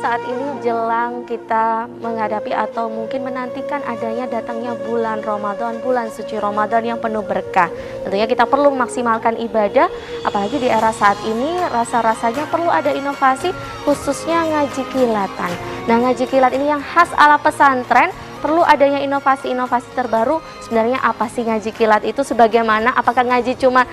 saat ini jelang kita menghadapi atau mungkin menantikan adanya datangnya bulan Ramadan, bulan suci Ramadan yang penuh berkah. Tentunya kita perlu memaksimalkan ibadah, apalagi di era saat ini rasa-rasanya perlu ada inovasi, khususnya ngaji kilatan. Nah, ngaji kilat ini yang khas ala pesantren, perlu adanya inovasi-inovasi terbaru. Sebenarnya apa sih ngaji kilat itu, sebagaimana apakah ngaji cuma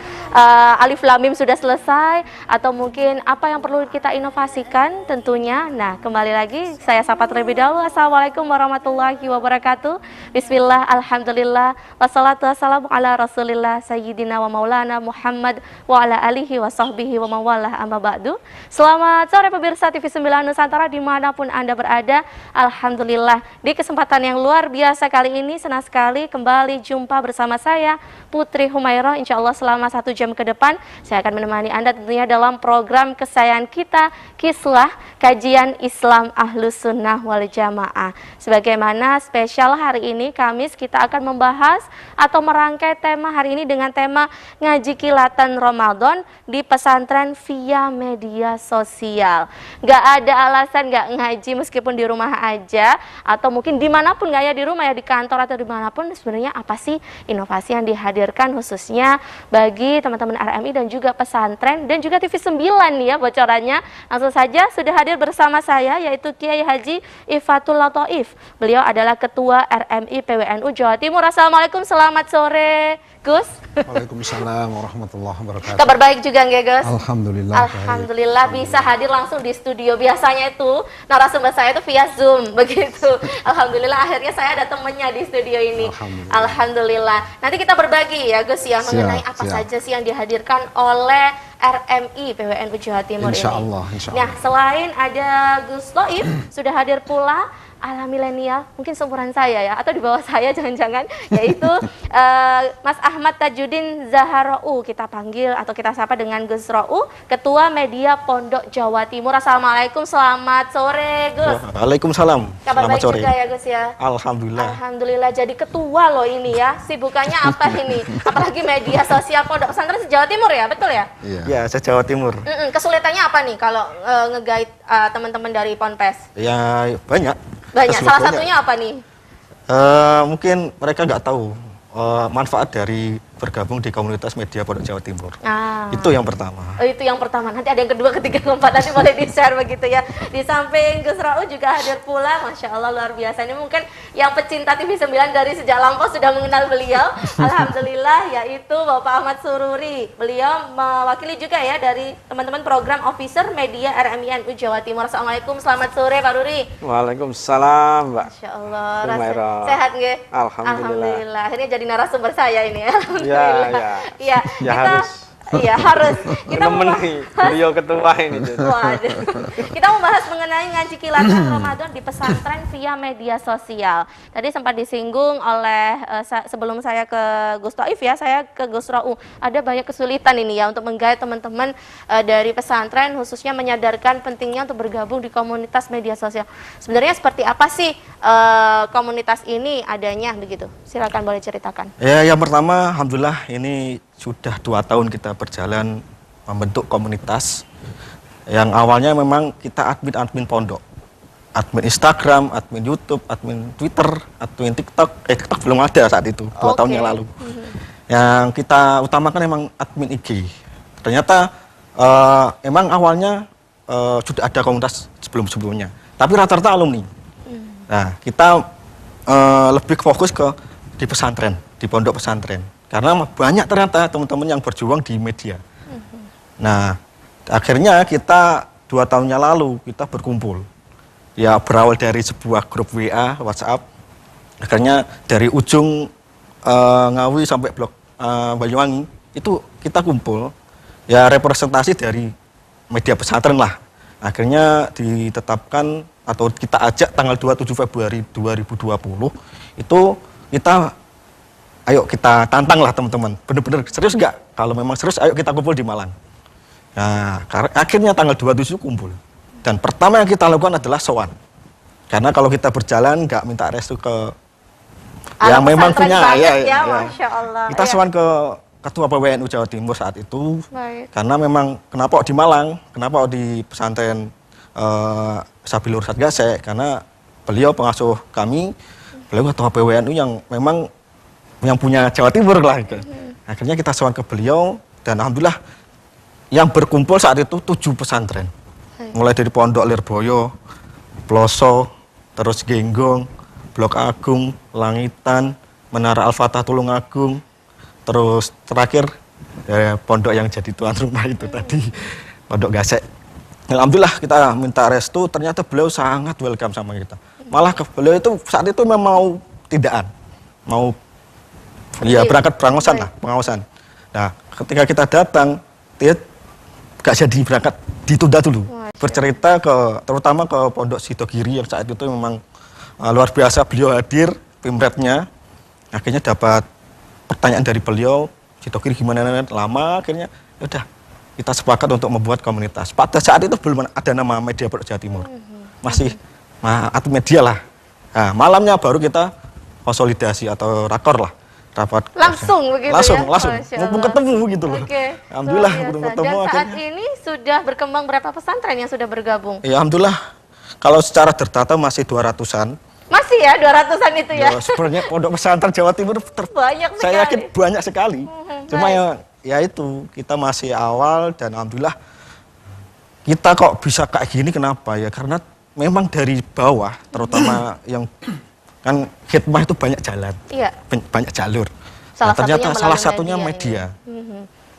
alif lam mim sudah selesai, atau mungkin apa yang perlu kita inovasikan tentunya. Nah, kembali lagi saya sapa terlebih dahulu. Assalamualaikum warahmatullahi wabarakatuh. Bismillah, alhamdulillah, wassalatu wassalamu ala rasulillah sayyidina wa maulana Muhammad wa ala alihi wa sahbihi wa mawalah, amma ba'du. Selamat sore pemirsa TV 9 Nusantara dimanapun Anda berada. Alhamdulillah, di kesempatan yang luar biasa kali ini senang sekali kembali jumpa bersama saya Putri Humairah. Insya Allah selama 1 jam ke depan saya akan menemani Anda tentunya dalam program kesayangan kita, Kislah Kajian Islam Ahlus Sunnah wal Jamaah. Sebagaimana spesial hari ini Kamis, kita akan membahas atau merangkai tema hari ini dengan tema ngaji kilatan Ramadan di pesantren via media sosial. Gak ada alasan gak ngaji meskipun di rumah aja, atau mungkin dimanapun, gak ya di rumah ya, di kantor atau dimanapun. Sebenarnya apa sih inovasi yang dihadirkan khususnya bagi teman-teman RMI dan juga pesantren dan juga TV 9 nih ya bocorannya. Langsung saja sudah hadir bersama saya yaitu Kiai Haji Ifatul Lataif. Beliau adalah Ketua RMI PWNU Jawa Timur. Assalamualaikum, selamat sore Gus. Waalaikumsalam warahmatullahi wabarakatuh. Kabar baik juga nggak Gus? Alhamdulillah. Alhamdulillah bisa hadir langsung di studio. Biasanya itu narasumber saya itu via Zoom begitu. Alhamdulillah akhirnya saya ada temennya di studio ini. Alhamdulillah. Nanti kita berbagi ya Gus ya mengenai apa saja sih yang dihadirkan oleh RMI PWNU Jawa Timur insya ini. Allah, insya Allah. Nah, selain ada Gus Toib sudah hadir pula ala milenial, mungkin seumuran saya ya, atau di bawah saya jangan-jangan, yaitu Mas Ahmad Tajuddin Zaharou, kita panggil atau kita sapa dengan Gus Rou, Ketua Media Pondok Jawa Timur. Assalamualaikum, selamat sore Gus. Waalaikumsalam. Kabar Selamat baik sore juga ya Gus ya? Alhamdulillah. Alhamdulillah, jadi ketua loh ini ya, sibukannya apa ini? Apalagi media sosial Pondok Pesantren se-Jawa Timur ya, betul ya? Ya, se-Jawa Timur. Kesulitannya apa nih kalau nge-guide teman-teman dari Ponpes? Ya, banyak. Banyak, salah satunya apa nih? Mungkin mereka nggak tahu manfaat dari bergabung di komunitas media Pondok Jawa Timur. Itu yang pertama. Oh, itu yang pertama. Nanti ada yang kedua, ketiga, keempat, nanti boleh di-share begitu ya. Di samping Gus Rou juga hadir pula, Masya Allah luar biasa. Ini mungkin yang pecinta TV 9 dari sejak lampau sudah mengenal beliau. Alhamdulillah, yaitu Bapak Ahmad Sururi. Beliau mewakili juga ya dari teman-teman program Officer Media RMI Jawa Timur. Assalamualaikum, selamat sore Pak Ruri. Waalaikumsalam Mbak. Masya Allah, sehat nggak? Alhamdulillah. Akhirnya jadi narasumber saya ini. Iya, harus. Kita menemani beliau ketua ini. Waduh. Kita membahas mengenai ngaji kilatan Ramadan di pesantren via media sosial. Tadi sempat disinggung oleh sebelum saya ke Gus Toif ya, saya ke Gus Rou. Ada banyak kesulitan ini ya untuk menggait teman-teman dari pesantren, khususnya menyadarkan pentingnya untuk bergabung di komunitas media sosial. Sebenarnya seperti apa sih komunitas ini adanya begitu? Silakan boleh ceritakan. Ya, yang pertama, alhamdulillah ini sudah 2 tahun kita berjalan membentuk komunitas. Yang awalnya memang kita admin pondok, admin Instagram, admin YouTube, admin Twitter, admin TikTok. TikTok belum ada saat itu, 2 tahun yang lalu. Yang kita utamakan memang admin IG. Ternyata emang awalnya sudah ada komunitas sebelum-sebelumnya, tapi rata-rata alumni. Nah, kita lebih fokus di pesantren, di pondok pesantren. Karena banyak ternyata teman-teman yang berjuang di media. Nah, akhirnya kita 2 tahun yang lalu kita berkumpul. Ya, berawal dari sebuah grup WA, WhatsApp. Akhirnya dari ujung Ngawi sampai blok Banyuwangi, itu kita kumpul. Ya, representasi dari media pesantren lah. Akhirnya ditetapkan atau kita ajak tanggal 27 Februari 2020, itu ayo kita tantang lah teman-teman, bener-bener serius nggak? Kalau memang serius, ayo kita kumpul di Malang. Nah, akhirnya tanggal 27 kumpul. Dan pertama yang kita lakukan adalah sowan. Karena kalau kita berjalan nggak minta restu ke yang memang punya, Masya Allah. Kita sowan ke Ketua PWNU Jawa Timur saat itu. Baik. Karena memang kenapa di Malang, kenapa di pesantren Sabilur Satgasek, karena beliau pengasuh kami, beliau ketua PWNU yang memang yang punya Jawa Timur lah gitu. Akhirnya kita sowan ke beliau dan alhamdulillah yang berkumpul saat itu 7 pesantren. Mulai dari Pondok Lirboyo, Ploso, terus Genggong, Blok Agung, Langitan, Menara Al-Fatah Tulungagung, terus terakhir pondok yang jadi tuan rumah itu tadi, Pondok Gasek. Alhamdulillah kita minta restu, ternyata beliau sangat welcome sama kita. Malah beliau itu saat itu memang mau tindaan, mau ya berangkat pengawasan. Nah, ketika kita datang, dia gak jadi berangkat, ditunda dulu. Bercerita terutama ke Pondok Sidogiri yang saat itu memang luar biasa, beliau hadir, pimretnya. Akhirnya dapat pertanyaan dari beliau, Sidogiri gimana, lama akhirnya udah kita sepakat untuk membuat komunitas. Pada saat itu belum ada nama Media Pondok Jawa Timur, masih media lah. Nah, malamnya baru kita konsolidasi atau rakor lah, rapat Langsung begitu langsung ya? mumpung ketemu gitu loh. Alhamdulillah ketemu. Dan saat akhirnya ini sudah berkembang berapa pesantren yang sudah bergabung? ya alhamdulillah kalau secara terdata masih 200-an. Masih ya 200-an itu ya? Sebenarnya pondok pesantren Jawa Timur Banyak sekali. saya yakin banyak sekali. Cuma ya itu kita masih awal dan alhamdulillah kita kok bisa kayak gini, kenapa ya? Karena memang dari bawah terutama yang kan khidmah itu banyak jalan, banyak jalur. Ternyata salah satunya media.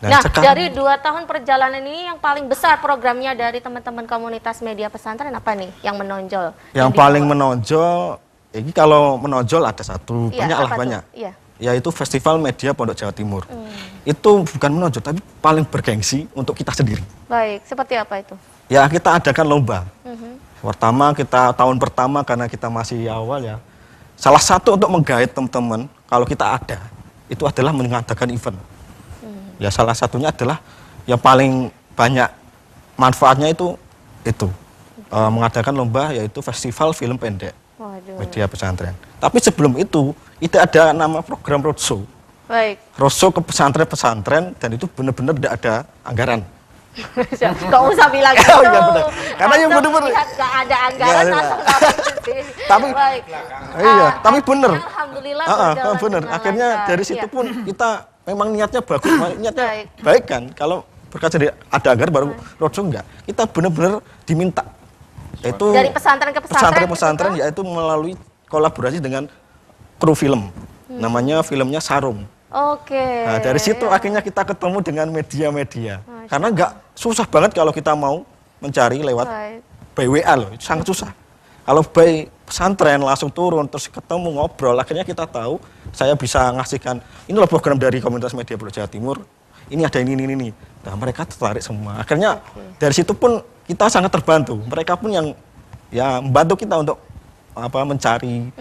Nah, dari 2 tahun perjalanan ini yang paling besar programnya dari teman-teman komunitas media pesantren apa nih yang menonjol? Yang paling menonjol, ini kalau menonjol ada satu, banyak. Yaitu Festival Media Pondok Jawa Timur. Itu bukan menonjol, tapi paling bergengsi untuk kita sendiri. Baik, seperti apa itu? Ya kita adakan lomba. Pertama tahun pertama karena kita masih awal ya. Salah satu untuk menggait teman-teman kalau kita ada, itu adalah mengadakan event. Ya salah satunya adalah yang paling banyak manfaatnya itu mengadakan lomba yaitu Festival Film Pendek Media Pesantren. Tapi sebelum itu ada nama program roadshow. Baik. Roadshow ke pesantren-pesantren dan itu benar-benar tidak ada anggaran. Gak usah bilang gitu. Oh, iya benar. Karena yang benar-benar gak ada anggaran langsung tapi tapi benar. Alhamdulillah benar. Akhirnya dari situ pun kita memang niatnya bagus, niatnya baik kan. Kalau berkaca dari ada anggaran baru roadshow enggak. Kita benar-benar diminta. Itu dari pesantren ke pesantren yaitu melalui kolaborasi dengan kru film. Namanya filmnya Sarung. Nah, dari situ akhirnya kita ketemu dengan media-media. Karena nggak susah banget kalau kita mau mencari lewat by WA loh, itu sangat susah. Kalau by pesantren langsung turun terus ketemu ngobrol, akhirnya kita tahu saya bisa ngasihkan ini loh program dari komunitas media Pondok Jawa Timur. Ini ada ini. Nah, mereka tertarik semua. Akhirnya dari situ pun kita sangat terbantu. Mereka pun yang membantu kita untuk mencari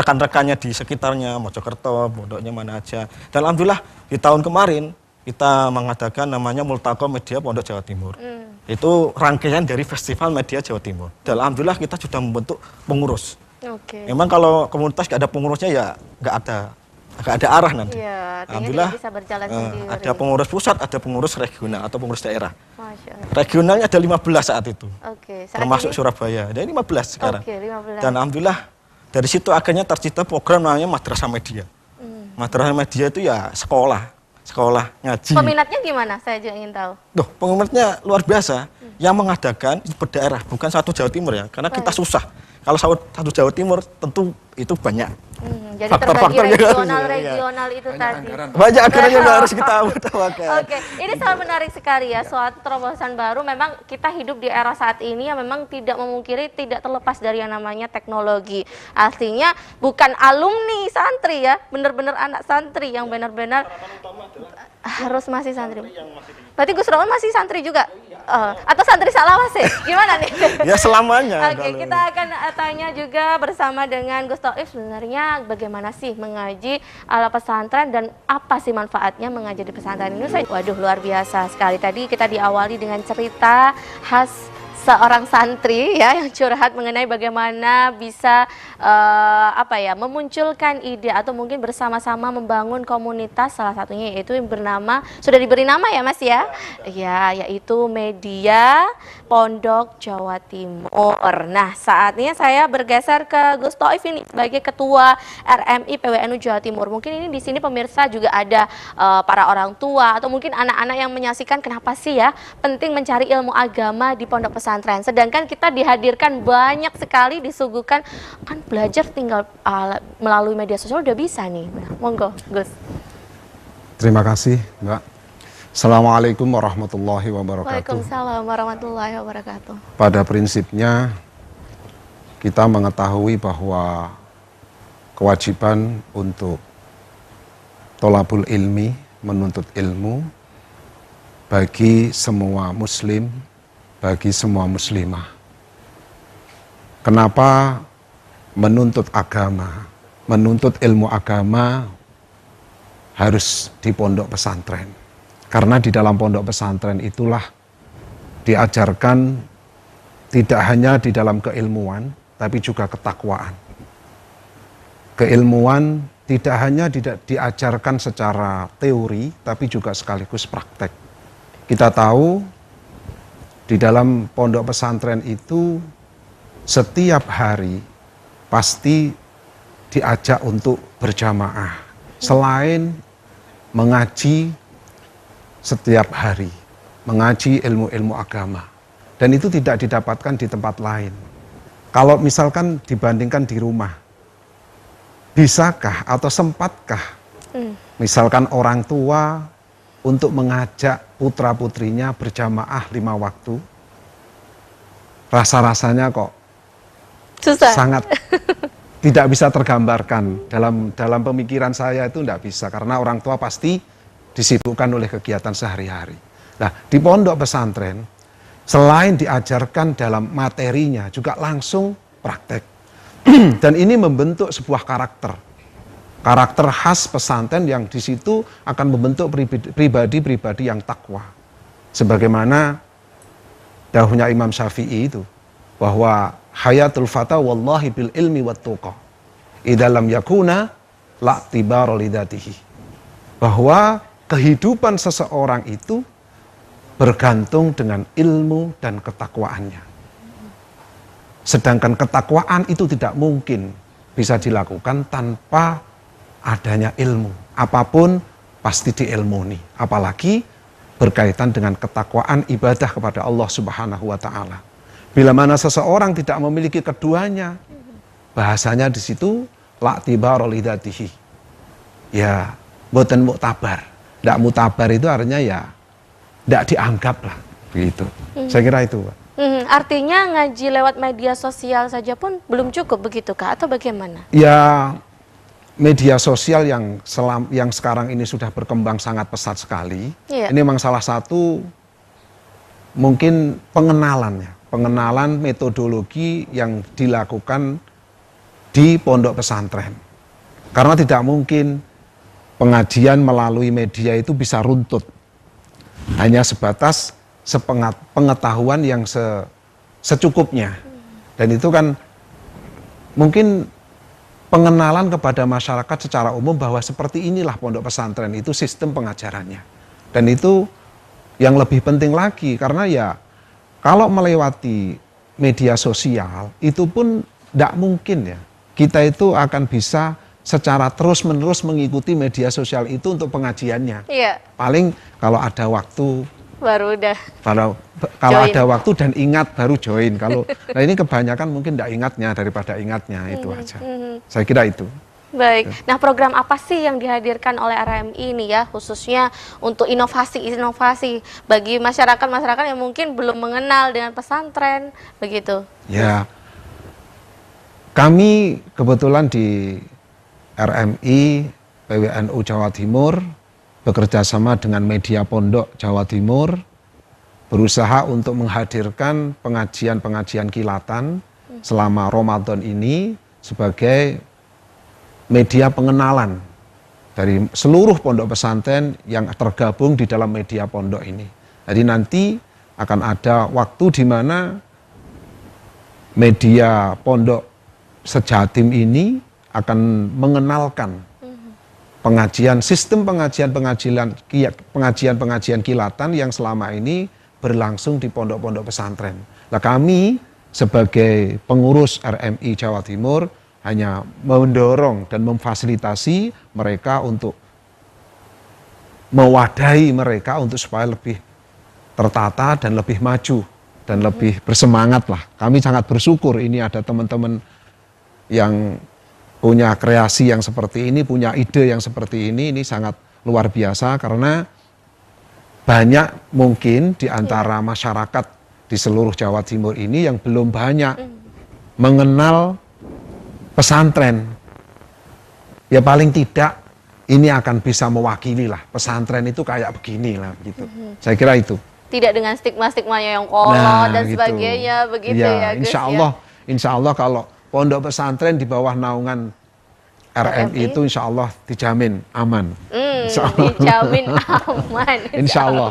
rekan-rekannya di sekitarnya, Mojokerto, pondoknya mana aja. Dan alhamdulillah di tahun kemarin kita mengadakan namanya Multaqo Media Pondok Jawa Timur. Itu rangkaian dari Festival Media Jawa Timur. Dan alhamdulillah kita sudah membentuk pengurus. Memang kalau komunitas gak ada pengurusnya ya gak ada arah nanti. Alhamdulillah bisa berjalan sendiri. Ada pengurus pusat, ada pengurus regional atau pengurus daerah. Regionalnya ada 15 saat itu. Termasuk Surabaya. Ada 15 sekarang. 15. Dan alhamdulillah dari situ akhirnya tercipta program namanya Madrasah Media. Madrasah Media itu ya sekolah ngaji. Peminatnya gimana? Saya juga ingin tahu. Peminatnya luar biasa. Yang mengadakan itu berdaerah, bukan satu Jawa Timur ya. Karena kita susah. Kalau satu Jawa Timur tentu itu banyak. Jadi terbagi regional itu tadi. Banyak anggarannya yang harus kita utamakan. Ini sangat menarik sekali ya, suatu terobosan baru. Memang kita hidup di era saat ini yang memang tidak memungkiri, tidak terlepas dari yang namanya teknologi. Artinya bukan alumni santri ya, benar-benar anak santri yang benar-benar harus masih santri. Berarti Gus Raul masih santri juga? Atau santri Salawas sih? Gimana nih? Ya selamanya. Kita akan tanya juga bersama dengan Gus Taif, sebenarnya bagaimana sih mengaji ala pesantren dan apa sih manfaatnya mengaji di pesantren ini? Waduh, luar biasa sekali. Tadi kita diawali dengan cerita khas seorang santri ya yang curhat mengenai bagaimana bisa memunculkan ide atau mungkin bersama-sama membangun komunitas, salah satunya yaitu yang bernama, sudah diberi nama ya Mas ya? Ya, yaitu Media Pondok Jawa Timur. Nah, saatnya saya bergeser ke Gus Toif ini sebagai Ketua RMI PWNU Jawa Timur. Mungkin ini di sini pemirsa juga ada para orang tua atau mungkin anak-anak yang menyaksikan kenapa sih ya penting mencari ilmu agama di pondok pesantren. Sedangkan kita dihadirkan banyak sekali disuguhkan kan belajar tinggal melalui media sosial udah bisa nih. Nah, monggo Gus. Terima kasih, Mbak. Assalamualaikum warahmatullahi wabarakatuh. Waalaikumsalam warahmatullahi wabarakatuh. Pada prinsipnya kita mengetahui bahwa kewajiban untuk tholabul ilmi, menuntut ilmu bagi semua muslim, bagi semua muslimah. Kenapa menuntut agama, menuntut ilmu agama harus di pondok pesantren? Karena di dalam pondok pesantren itulah diajarkan tidak hanya di dalam keilmuan, tapi juga ketakwaan. Keilmuan tidak hanya diajarkan secara teori, tapi juga sekaligus praktek. Kita tahu di dalam pondok pesantren itu setiap hari pasti diajak untuk berjamaah. Selain mengaji setiap hari, mengaji ilmu-ilmu agama. Dan itu tidak didapatkan di tempat lain. Kalau misalkan dibandingkan di rumah, bisakah atau sempatkah misalkan orang tua untuk mengajak putra-putrinya berjamaah 5 waktu? Rasa-rasanya kok Susah. sangat tidak bisa tergambarkan. Dalam pemikiran saya itu tidak bisa, karena orang tua pasti disibukkan oleh kegiatan sehari-hari. Nah, di pondok pesantren, selain diajarkan dalam materinya, juga langsung praktek. Dan ini membentuk sebuah karakter. Karakter khas pesantren yang di situ akan membentuk pribadi-pribadi yang takwa. Sebagaimana dahulunya Imam Syafi'i itu, bahwa hayatul fata wallahi bil ilmi wat tuqa. Idza lam yakuna la tibara lidatihi. Bahwa kehidupan seseorang itu bergantung dengan ilmu dan ketakwaannya. Sedangkan ketakwaan itu tidak mungkin bisa dilakukan tanpa adanya ilmu. Apapun pasti diilmuni. Apalagi berkaitan dengan ketakwaan ibadah kepada Allah Subhanahu wa Ta'ala. Bila mana seseorang tidak memiliki keduanya, bahasanya di situ la'tibar lidatihi. Ya, boten muktabar. Tidak mutabar itu artinya ya tidak dianggap lah, begitu. Saya kira itu, Pak. Artinya ngaji lewat media sosial saja pun belum cukup begitu Kak, atau bagaimana? Ya, media sosial yang sekarang ini sudah berkembang sangat pesat sekali. Iya. Ini memang salah satu mungkin pengenalan metodologi yang dilakukan di pondok pesantren. Karena tidak mungkin pengajian melalui media itu bisa runtut. Hanya sebatas pengetahuan yang secukupnya. Dan itu kan mungkin pengenalan kepada masyarakat secara umum bahwa seperti inilah pondok pesantren itu sistem pengajarannya. Dan itu yang lebih penting lagi, karena ya kalau melewati media sosial itu pun tidak mungkin ya. Kita itu akan bisa secara terus-menerus mengikuti media sosial itu untuk pengajiannya. Iya. Paling kalau ada waktu baru udah. Kalau ada waktu dan ingat baru join. Nah ini kebanyakan mungkin tidak ingatnya daripada ingatnya, itu aja. Saya kira itu. Baik. Nah, program apa sih yang dihadirkan oleh RMI ini ya, khususnya untuk inovasi bagi masyarakat yang mungkin belum mengenal dengan pesantren, begitu? Ya. Kami kebetulan di RMI PWNU Jawa Timur bekerja sama dengan Media Pondok Jawa Timur berusaha untuk menghadirkan pengajian-pengajian kilatan selama Ramadan ini sebagai media pengenalan dari seluruh pondok pesantren yang tergabung di dalam media pondok ini. Jadi nanti akan ada waktu di mana media pondok sejatim ini akan mengenalkan sistem pengajian kilatan yang selama ini berlangsung di pondok-pondok pesantren. Nah, kami sebagai pengurus RMI Jawa Timur hanya mendorong dan memfasilitasi mereka untuk mewadahi mereka untuk supaya lebih tertata dan lebih maju dan lebih bersemangat lah. Kami sangat bersyukur ini ada teman-teman yang punya kreasi yang seperti ini, punya ide yang seperti ini sangat luar biasa karena banyak mungkin di antara masyarakat di seluruh Jawa Timur ini yang belum banyak mengenal pesantren. Ya paling tidak ini akan bisa mewakili lah pesantren itu kayak begini lah gitu. Saya kira itu. Tidak dengan stigma-stigmanya yang kolot dan gitu. sebagainya begitu ya Gus Insya Allah kalau pondok pesantren di bawah naungan RMI itu insya Allah dijamin aman. Dijamin aman. Insya Allah.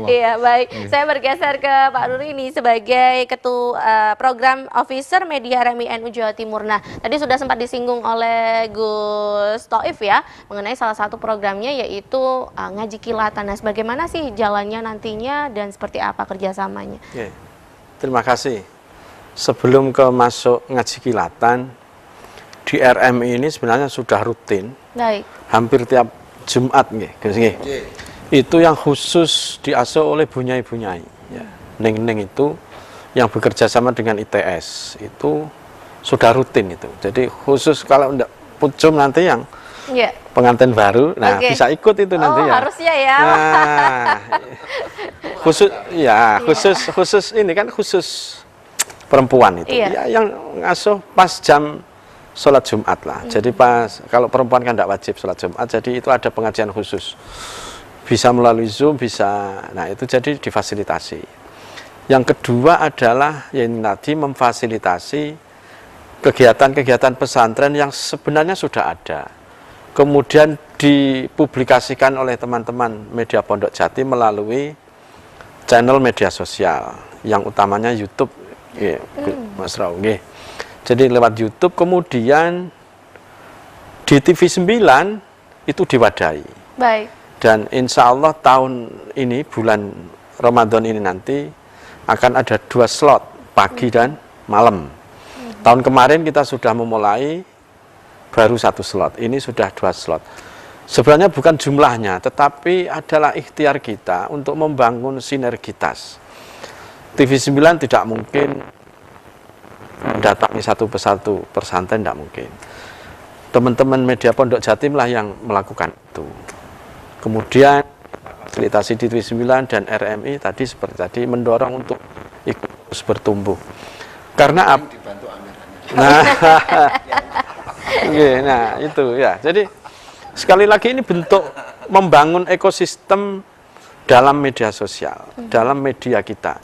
Iya baik. Saya bergeser ke Pak Ruri ini sebagai ketua program officer media RMI NU Jawa Timur. Nah tadi sudah sempat disinggung oleh Gus Taif ya mengenai salah satu programnya yaitu ngaji kilatan. Nah bagaimana sih jalannya nantinya dan seperti apa kerjasamanya? Oke. Terima kasih. Sebelum ke masuk ngaji kilatan, di RMI ini sebenarnya sudah rutin. Baik. Hampir tiap Jumat nggih. Itu yang khusus diasuh oleh bunyai-bunyai. Ya. Neng-neng itu yang bekerja sama dengan ITS itu sudah rutin itu. Jadi khusus kalau enggak pucum nanti yang pengantin baru, nah bisa ikut itu nanti ya. Harusnya ya. Nah, khusus ini kan khusus perempuan itu. Ya, yang ngasuh pas jam sholat Jumat lah. Jadi pas kalau perempuan kan tidak wajib sholat Jumat, jadi itu ada pengajian khusus. Bisa melalui Zoom, bisa. Nah itu jadi difasilitasi. Yang kedua adalah yang tadi memfasilitasi kegiatan-kegiatan pesantren yang sebenarnya sudah ada. Kemudian dipublikasikan oleh teman-teman media Pondok Jati melalui channel media sosial. Yang utamanya YouTube, Mas Rau. Jadi lewat YouTube, kemudian di TV 9 itu diwadahi. Baik. Dan insya Allah tahun ini, bulan Ramadan ini nanti, akan ada 2 slot, pagi dan malam. Tahun kemarin kita sudah memulai, baru 1 slot, ini sudah 2 slot. Sebenarnya bukan jumlahnya, tetapi adalah ikhtiar kita untuk membangun sinergitas. TV 9 tidak mungkin mendatangi satu persatu pesantren, tidak mungkin. Teman-teman media Pondok Jatim lah yang melakukan itu. Kemudian fasilitasi di TV 9 dan RMI tadi seperti tadi mendorong untuk ikut terus bertumbuh. Karena nah itu ya. Jadi sekali lagi ini bentuk membangun ekosistem dalam media sosial, dalam media kita.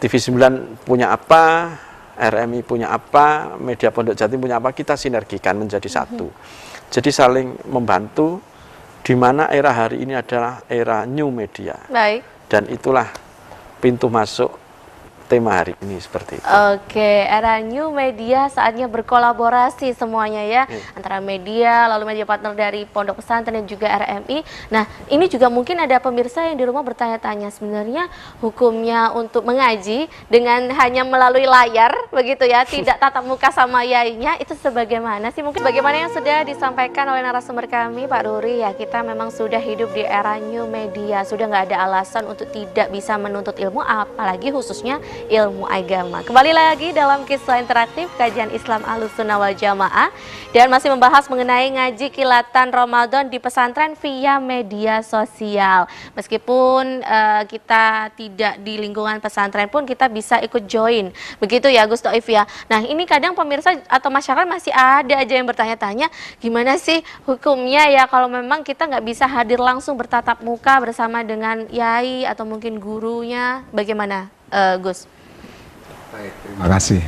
TV 9 punya apa, RMI punya apa, media Pondok Jatim punya apa, kita sinergikan menjadi satu. Jadi saling membantu, di mana era hari ini adalah era new media. Baik. Dan itulah pintu masuk tema hari ini seperti itu. Oke, era new media saatnya berkolaborasi semuanya ya, antara media, lalu media partner dari Pondok Pesantren dan juga RMI. Nah, ini juga mungkin ada pemirsa yang di rumah bertanya-tanya, sebenarnya hukumnya untuk mengaji dengan hanya melalui layar, begitu ya, tidak tatap muka sama yainya, itu sebagaimana sih? Mungkin bagaimana yang sudah disampaikan oleh narasumber kami, Pak Ruri, ya kita memang sudah hidup di era new media, sudah nggak ada alasan untuk tidak bisa menuntut ilmu, apalagi khususnya ilmu agama. Kembali lagi dalam Kisah Interaktif Kajian Islam Ahlussunnah wal Jamaah dan masih membahas mengenai ngaji kilatan Ramadan di pesantren via media sosial. Meskipun kita tidak di lingkungan pesantren pun kita bisa ikut join. Begitu ya Gus Taif ya. Nah, ini kadang pemirsa atau masyarakat masih ada aja yang bertanya-tanya, gimana sih hukumnya ya kalau memang kita nggak bisa hadir langsung bertatap muka bersama dengan yai atau mungkin gurunya, bagaimana Gus? Baik, terima kasih.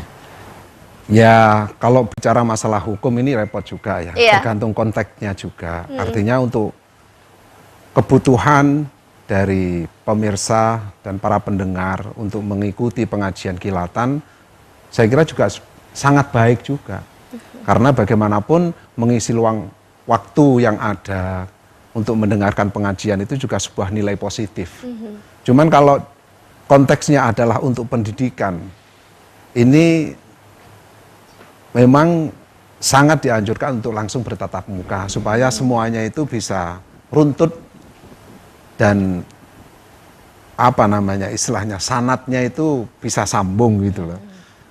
Ya, kalau bicara masalah hukum ini repot juga ya, tergantung konteksnya juga. Artinya untuk kebutuhan dari pemirsa dan para pendengar untuk mengikuti pengajian kilatan, saya kira juga sangat baik juga. Karena bagaimanapun mengisi luang waktu yang ada untuk mendengarkan pengajian itu juga sebuah nilai positif. Cuman kalau konteksnya adalah untuk pendidikan, ini memang sangat dianjurkan untuk langsung bertatap muka supaya semuanya itu bisa runtut dan istilahnya sanatnya itu bisa sambung gitu loh.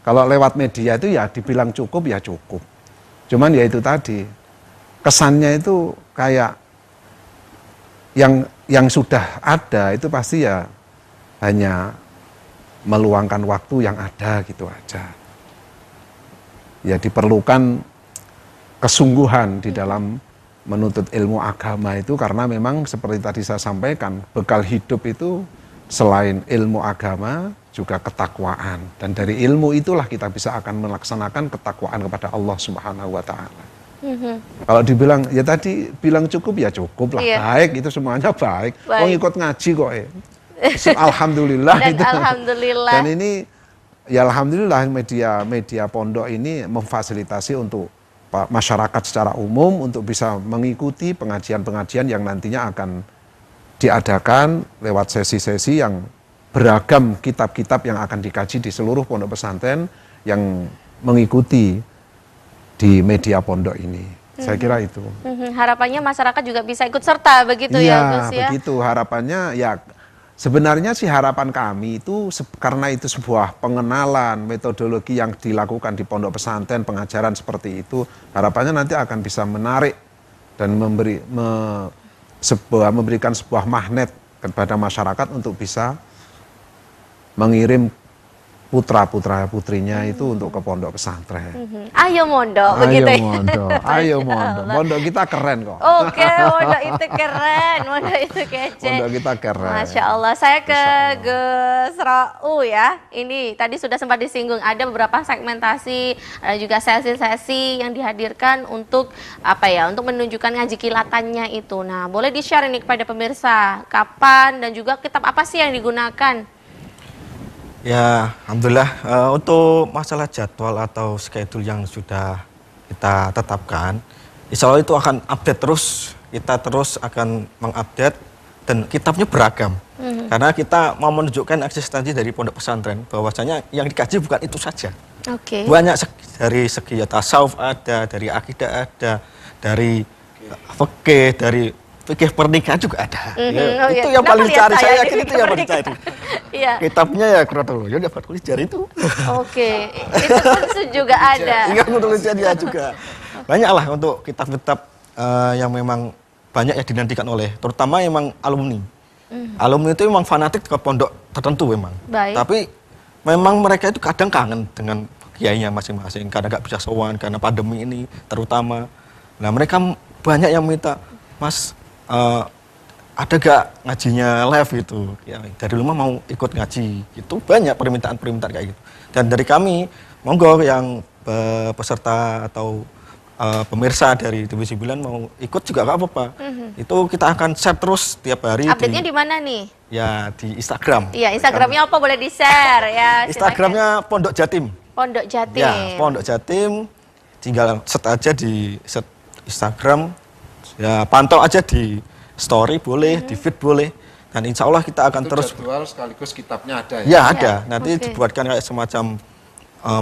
Kalau lewat media itu ya dibilang cukup ya cukup. Cuman ya itu tadi, kesannya itu kayak yang sudah ada itu pasti ya hanya meluangkan waktu yang ada gitu aja. Ya diperlukan kesungguhan di dalam menuntut ilmu agama itu, karena memang seperti tadi saya sampaikan, bekal hidup itu selain ilmu agama juga ketakwaan, dan dari ilmu itulah kita bisa akan melaksanakan ketakwaan kepada Allah Subhanahu wa taala. Kalau dibilang ya tadi bilang cukup ya cukup lah, baik itu semuanya baik. Oh ngikut ngaji kok alhamdulillah. Dan itu. alhamdulillah. Dan ini ya alhamdulillah media pondok ini memfasilitasi untuk masyarakat secara umum untuk bisa mengikuti pengajian-pengajian yang nantinya akan diadakan lewat sesi-sesi yang beragam kitab-kitab yang akan dikaji di seluruh pondok pesantren yang mengikuti di media pondok ini. Saya kira itu. Harapannya masyarakat juga bisa ikut serta begitu ya Gus ya? Begitu harapannya ya. Sebenarnya sih harapan kami itu karena itu sebuah pengenalan metodologi yang dilakukan di pondok pesantren, pengajaran seperti itu, harapannya nanti akan bisa menarik dan memberikan sebuah magnet kepada masyarakat untuk bisa mengirim putra-putra putrinya itu untuk ke pondok pesantren. Ayo mondok begitu ya. Ayo mondok. Mondok kita keren kok. Oke, mondok itu keren, mondok itu kece. Mondok kita keren. Masya Allah. Saya ke Gus Ra'u ya. Ini tadi sudah sempat disinggung, ada beberapa segmentasi, ada juga sesi-sesi yang dihadirkan untuk untuk menunjukkan ngaji kilatannya itu. Nah, boleh di-share ini kepada pemirsa, kapan dan juga kitab apa sih yang digunakan? Ya, alhamdulillah untuk masalah jadwal atau schedule yang sudah kita tetapkan, insya Allah itu akan update terus. Kita terus akan mengupdate dan kitabnya beragam. Karena kita mau menunjukkan eksistensi dari pondok pesantren, bahwasanya yang dikaji bukan itu saja. Banyak dari segi tasawuf ada, dari akidah ada, dari fikih, dari fikih pernikahan juga ada. Itu yang paling dicari, saya yakin itu yang paling dicari. Kitabnya ya kronologi, dapat tulis jari itu. Itu pun juga ada. Ingat tulis jari juga. Banyaklah untuk kitab-kitab yang memang banyak yang dinantikan oleh, terutama memang alumni. Alumni itu memang fanatik ke pondok tertentu memang. Tapi memang mereka itu kadang kangen dengan kiainya masing-masing, karena nggak bisa sowan karena pandemi ini terutama. Nah mereka banyak yang minta, Mas, ada gak ngajinya live gitu ya, dari rumah mau ikut ngaji, itu banyak permintaan kayak gitu. Dan dari kami monggo yang peserta atau pemirsa dari TV 9 mau ikut juga gak apa-apa. Itu kita akan share terus tiap hari. Update-nya di mana nih? Ya di Instagram. Iya, Instagramnya apa, boleh di-share ya? Instagramnya Pondok Jatim. Pondok Jatim. Ya, Pondok Jatim, tinggal set aja di Instagram. Ya, pantau aja di story boleh, di feed boleh. Dan insya Allah kita akan itu terus. Jadwal sekaligus kitabnya ada ya? Ya ada, nanti dibuatkan kayak semacam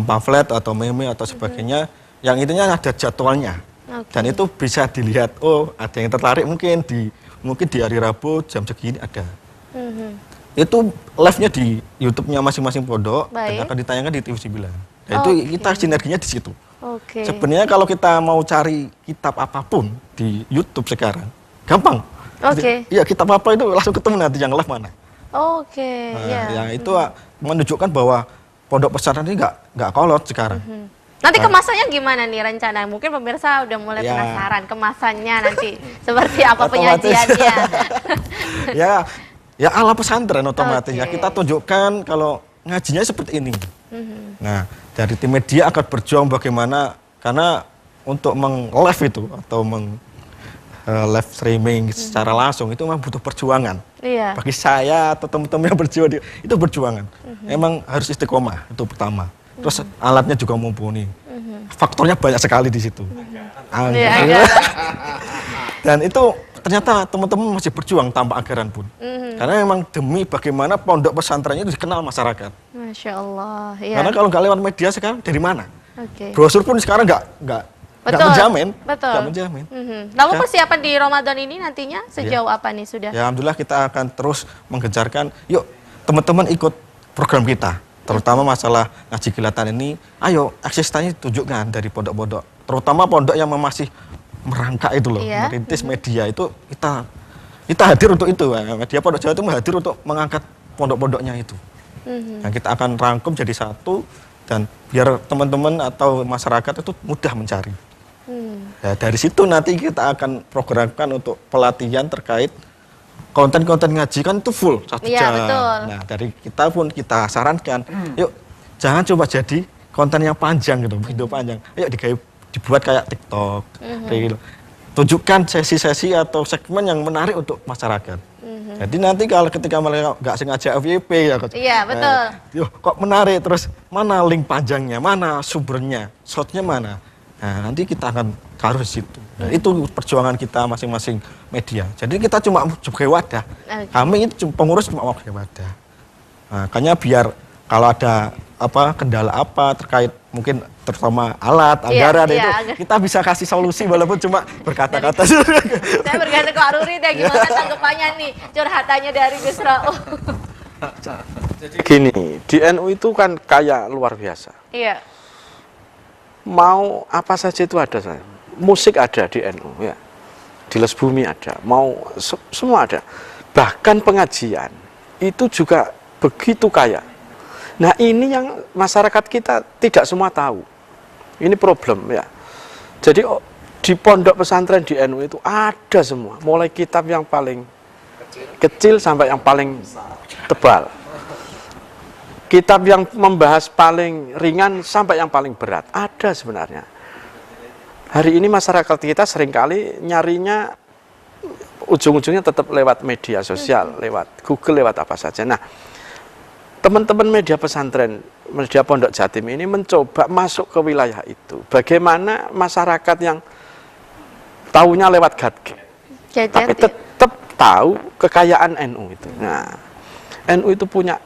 pamflet atau meme atau sebagainya. Yang intinya ada jadwalnya. Dan itu bisa dilihat, oh ada yang tertarik mungkin di hari Rabu jam segini ada. Itu live-nya di YouTube-nya masing-masing pondok dan akan ditayangkan di TV 9. Nah, itu kita sinerginya di situ. Sebenarnya kalau kita mau cari kitab apapun di YouTube sekarang, gampang. Iya, kitab apa itu langsung ketemu nanti yang live mana. Ya itu menunjukkan bahwa pondok pesantren ini nggak kolot sekarang. Nanti kemasannya gimana nih rencana? Mungkin pemirsa udah mulai penasaran kemasannya nanti seperti apa penyajiannya. ya ala pesantren otomatis ya, kita tunjukkan kalau ngajinya seperti ini. Nah, dari tim media akan berjuang bagaimana, karena untuk meng-live itu atau live streaming secara langsung itu memang butuh perjuangan. Bagi saya atau teman-teman yang berjuang itu perjuangan. Emang harus istiqomah itu pertama. Terus alatnya juga mumpuni. Faktornya banyak sekali di situ. Dan itu ternyata teman-teman masih berjuang tanpa anggaran pun. Karena memang demi bagaimana pondok pesantrennya itu dikenal masyarakat. Masya Allah. Ya. Karena kalau nggak lewat media sekarang dari mana? Okay. Brosur pun sekarang nggak menjamin. Betul. Nggak menjamin. Lalu persiapan di Ramadan ini nantinya sejauh apa nih sudah? Ya Alhamdulillah kita akan terus menggencarkan. Yuk teman-teman ikut program kita. Terutama masalah ngaji kilatan ini, ayo eksistensinya tunjukkan dari pondok-pondok. Terutama pondok yang masih merangkak itu loh, merintis media itu kita hadir untuk itu. Media Pondok Jawa itu hadir untuk mengangkat pondok-pondoknya itu. Yang kita akan rangkum jadi satu dan biar teman-teman atau masyarakat itu mudah mencari. Ya, dari situ nanti kita akan programkan untuk pelatihan terkait konten-konten ngaji kan itu full 1 jam. Betul. Nah dari kita pun kita sarankan, yuk jangan coba jadi konten yang panjang gitu, video panjang. Ayo dibuat kayak TikTok, kayak gitu. Tunjukkan sesi-sesi atau segmen yang menarik untuk masyarakat. Jadi nanti kalau ketika mereka nggak sengaja FYP ya, iya betul. Kok menarik, terus mana link panjangnya, mana sumbernya, shotnya mana. Nah, nanti kita akan taruh di situ. Nah, itu perjuangan kita masing-masing media. Jadi kita cuma sebagai wadah. Kami itu pengurus cuma sebagai wadah. Nah, makanya biar kalau ada kendala terkait mungkin terutama alat, anggaran itu kita bisa kasih solusi walaupun cuma berkata-kata. Saya bergantung ke Aruri deh, gimana tanggapannya nih curhatannya dari Gus Rauf. Jadi gini, di NU itu kan kaya luar biasa. Iya. Mau apa saja itu ada saya. Musik ada di NU ya. Di Les Bumi ada, mau semua ada. Bahkan pengajian itu juga begitu kaya. Nah, ini yang masyarakat kita tidak semua tahu. Ini problem ya. Jadi di pondok pesantren di NU itu ada semua, mulai kitab yang paling kecil sampai yang paling tebal. Kitab yang membahas paling ringan sampai yang paling berat, ada sebenarnya. Hari ini masyarakat kita seringkali nyarinya ujung-ujungnya tetap lewat media sosial, lewat Google, lewat apa saja. Nah, teman-teman media pesantren, media Pondok Jatim ini mencoba masuk ke wilayah itu. Bagaimana masyarakat yang tahunya lewat gadget, tapi tetap tahu kekayaan NU itu. Nah, NU itu punya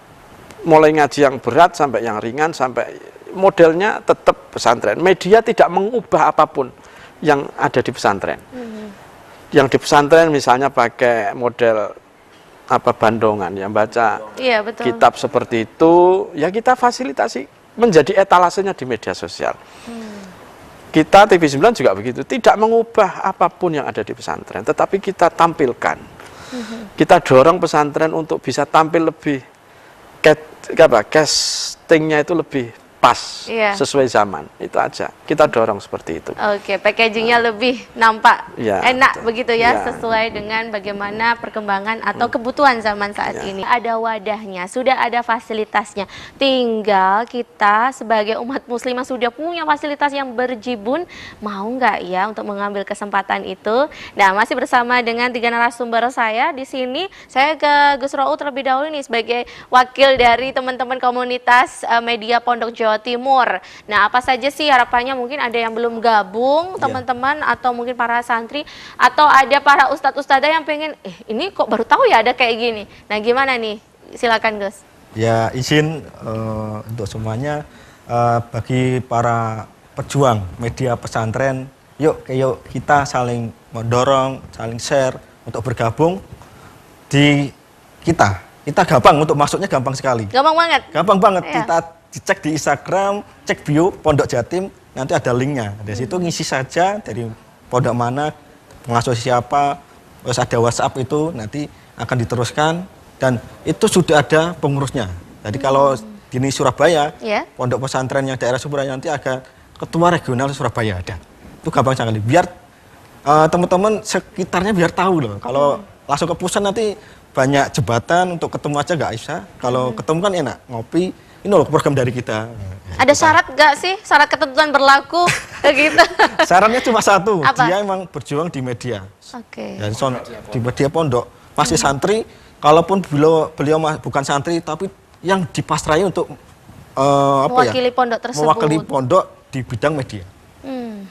mulai ngaji yang berat sampai yang ringan, sampai modelnya tetap pesantren. Media tidak mengubah apapun yang ada di pesantren. Yang di pesantren misalnya pakai model bandongan, yang baca kitab seperti itu, ya kita fasilitasi menjadi etalasenya di media sosial. Kita TV9 juga begitu, tidak mengubah apapun yang ada di pesantren, tetapi kita tampilkan. Kita dorong pesantren untuk bisa tampil lebih castingnya itu lebih pas, sesuai zaman, itu aja. Kita dorong seperti itu. Oke, packagingnya lebih nampak enak begitu ya, sesuai dengan bagaimana perkembangan atau kebutuhan zaman saat ini. Ada wadahnya, sudah ada fasilitasnya. Tinggal kita sebagai umat muslim yang sudah punya fasilitas yang berjibun, mau nggak ya untuk mengambil kesempatan itu? Nah, masih bersama dengan 3 narasumber saya di sini. Saya ke Gus Rauf terlebih dahulu nih sebagai wakil dari teman-teman komunitas media Pondok Jawa Timur. Nah, apa saja sih harapannya? Mungkin ada yang belum gabung, teman-teman, atau mungkin para santri, atau ada para ustadz-ustadzah yang pengen, ini kok baru tahu ya ada kayak gini. Nah, gimana nih? Silakan, Gus. Ya, izin untuk semuanya, bagi para pejuang media pesantren, yuk kita saling mendorong, saling share untuk bergabung di kita. Kita gampang untuk masuknya, gampang sekali. Gampang banget. Gampang banget. Kita cek di Instagram, cek bio Pondok Jatim, nanti ada linknya. Dari situ ngisi saja dari pondok mana, pengasuh siapa, terus ada WhatsApp itu nanti akan diteruskan dan itu sudah ada pengurusnya. Jadi kalau di Surabaya, pondok pesantren yang daerah Surabaya nanti ada ketua regional Surabaya ada. Itu gampang sekali. Biar teman-teman sekitarnya biar tahu loh. Kalau langsung ke pusat nanti banyak jembatan untuk ketemu aja nggak bisa. Kalau ketemu kan enak ngopi. Ini loh program dari kita. Ada syarat nggak sih? Syarat ketentuan berlaku gitu? Syaratnya cuma satu. Apa? Dia emang berjuang di media. Oke. Di media pondok. Masih santri, kalaupun beliau bukan santri, tapi yang dipasrai untuk mewakili pondok tersebut. Mewakili pondok di bidang media.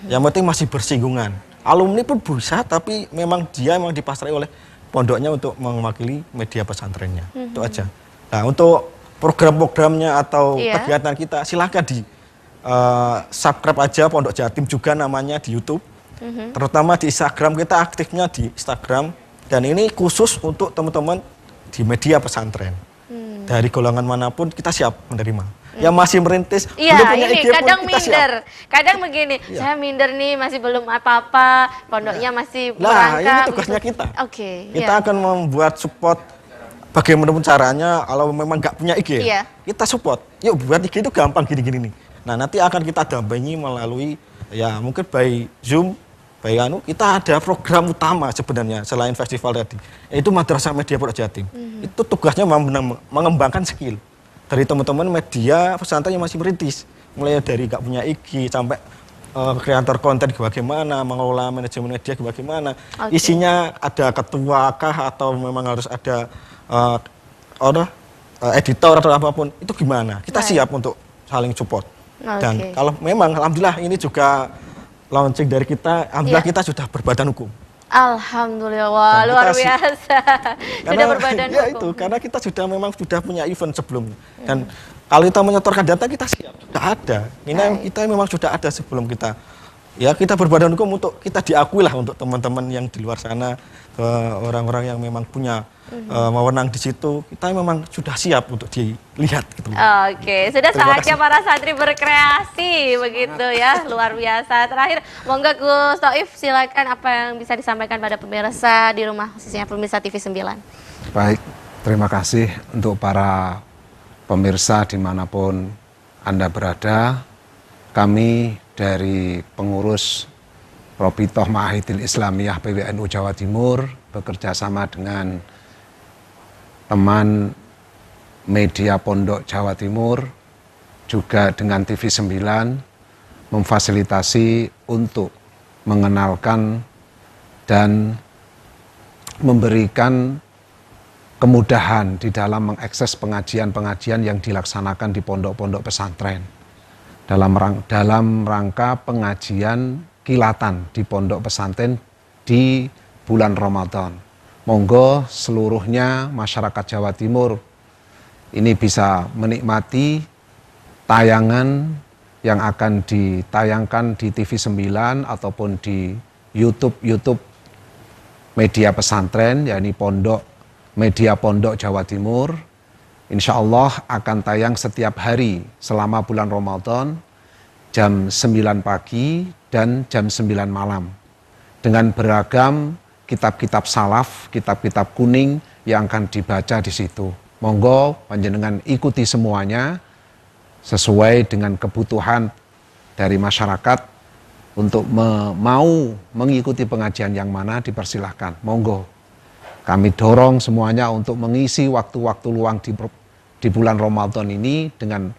Yang penting masih bersinggungan. alumni pun bisa, tapi memang dia memang dipasrai oleh pondoknya untuk mewakili media pesantrennya. Itu aja. Nah, untuk program-programnya atau kegiatan kita silakan di subscribe aja Pondok Jatim juga namanya di YouTube. Terutama di Instagram, kita aktifnya di Instagram, dan ini khusus untuk teman-teman di media pesantren. Dari golongan manapun kita siap menerima. Yang masih merintis, belum punya ini IG pun kadang kita minder. siap. Kadang begini, saya minder nih, masih belum apa-apa, pondoknya masih Nah, ini merangkak. tugasnya kita. Oke. Kita akan membuat support bagaimana caranya. Kalau memang nggak punya IG, kita support. Yuk buat IG itu gampang gini-gini nih. Nah, nanti akan kita dampingi melalui ya mungkin by Zoom, by kita ada program utama sebenarnya selain festival tadi. Yaitu Madrasah Media Pondok Jatim. Itu tugasnya mengembangkan skill dari teman-teman media pesantren yang masih merintis. Mulai dari nggak punya IG sampai kreator konten bagaimana, mengelola manajemen media bagaimana. Isinya ada ketua kah atau memang harus ada editor atau apapun, itu gimana? Kita siap untuk saling support. Dan kalau memang alhamdulillah ini juga launching dari kita, alhamdulillah kita sudah berbadan hukum. Alhamdulillah, wah, luar biasa. Sudah berbadan hukum. Itu karena kita memang sudah punya event sebelumnya. Dan kalau kita menyetorkan data, kita siap, sudah ada. Kita memang sudah ada sebelum kita. Ya, kita berbadan hukum untuk kita diakui lah untuk teman-teman yang di luar sana, orang-orang yang memang punya wewenang di situ. Kita memang sudah siap untuk dilihat. Gitu. Oke, sudah saatnya para santri berkreasi, begitu ya, luar biasa. Terakhir, monggo Gus Taif, silakan apa yang bisa disampaikan pada pemirsa di rumah, khususnya pemirsa TV 9. Baik, terima kasih untuk para pemirsa dimanapun Anda berada. Kami dari pengurus Robitoh Ma'ahidil Islamiyah PWNU Jawa Timur bekerja sama dengan teman media Pondok Jawa Timur, juga dengan TV 9, memfasilitasi untuk mengenalkan dan memberikan kemudahan di dalam mengakses pengajian-pengajian yang dilaksanakan di pondok-pondok pesantren. Dalam rangka pengajian kilatan di pondok pesantren di bulan Ramadan. Monggo seluruhnya masyarakat Jawa Timur ini bisa menikmati tayangan yang akan ditayangkan di TV 9 ataupun di YouTube media pesantren, yakni media Pondok Jawa Timur. Insya Allah akan tayang setiap hari selama bulan Ramadan jam 9 pagi dan jam 9 malam. Dengan beragam kitab-kitab salaf, kitab-kitab kuning yang akan dibaca di situ. Monggo panjenengan ikuti semuanya sesuai dengan kebutuhan dari masyarakat untuk mau mengikuti pengajian yang mana dipersilahkan. Monggo. Kami dorong semuanya untuk mengisi waktu-waktu luang di bulan Ramadan ini dengan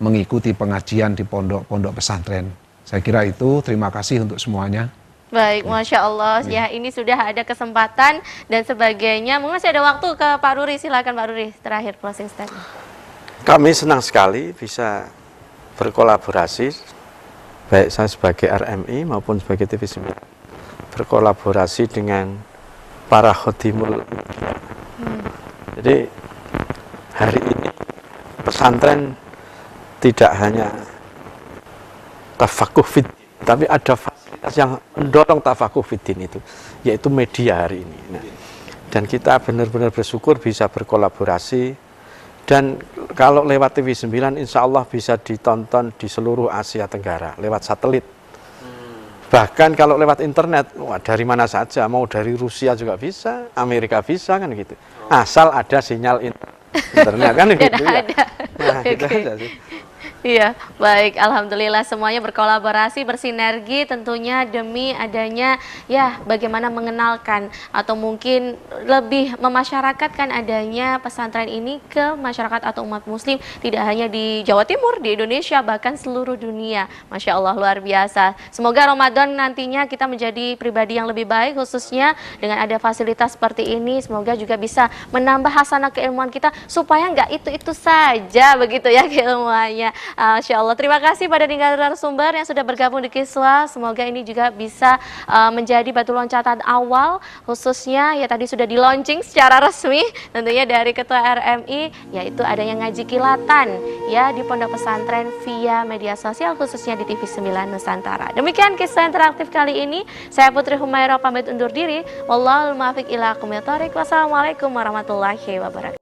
mengikuti pengajian di pondok-pondok pesantren. Saya kira itu, terima kasih untuk semuanya. Baik, Masya Allah, ya ini sudah ada kesempatan dan sebagainya. Mungkin masih ada waktu ke Pak Ruri, silakan Pak Ruri, terakhir closing statement. Kami senang sekali bisa berkolaborasi, baik saya sebagai RMI maupun sebagai TV 9, berkolaborasi dengan para khodimul. Jadi hari ini pesantren tidak hanya tafakuh fiddin, tapi ada fasilitas yang mendorong tafakuh fiddin itu, yaitu media hari ini. Nah, dan kita benar-benar bersyukur bisa berkolaborasi, dan kalau lewat TV 9 insya Allah bisa ditonton di seluruh Asia Tenggara lewat satelit. Bahkan kalau lewat internet, dari mana saja, mau dari Rusia juga bisa, Amerika bisa, kan gitu. Asal ada sinyal internet kan gitu ya. Nah, gitu aja sih. Iya, baik. Alhamdulillah semuanya berkolaborasi, bersinergi tentunya demi adanya ya bagaimana mengenalkan atau mungkin lebih memasyarakatkan adanya pesantren ini ke masyarakat atau umat muslim, tidak hanya di Jawa Timur, di Indonesia, bahkan seluruh dunia. Masya Allah, luar biasa. Semoga Ramadan nantinya kita menjadi pribadi yang lebih baik, khususnya dengan ada fasilitas seperti ini. Semoga juga bisa menambah hasanah keilmuan kita supaya nggak itu-itu saja begitu ya keilmuannya. Masya Allah. Terima kasih pada narasumber yang sudah bergabung di Kiswa. Semoga ini juga bisa menjadi batu loncatan awal, khususnya ya tadi sudah di launching secara resmi tentunya dari Ketua RMI, yaitu adanya ngaji kilatan ya di pondok pesantren via media sosial, khususnya di TV 9 Nusantara. Demikian kisah interaktif kali ini. Saya Putri Humaira pamit undur diri. Wallahul muwaffiq ila aqwamit thoriq. Wassalamualaikum warahmatullahi wabarakatuh.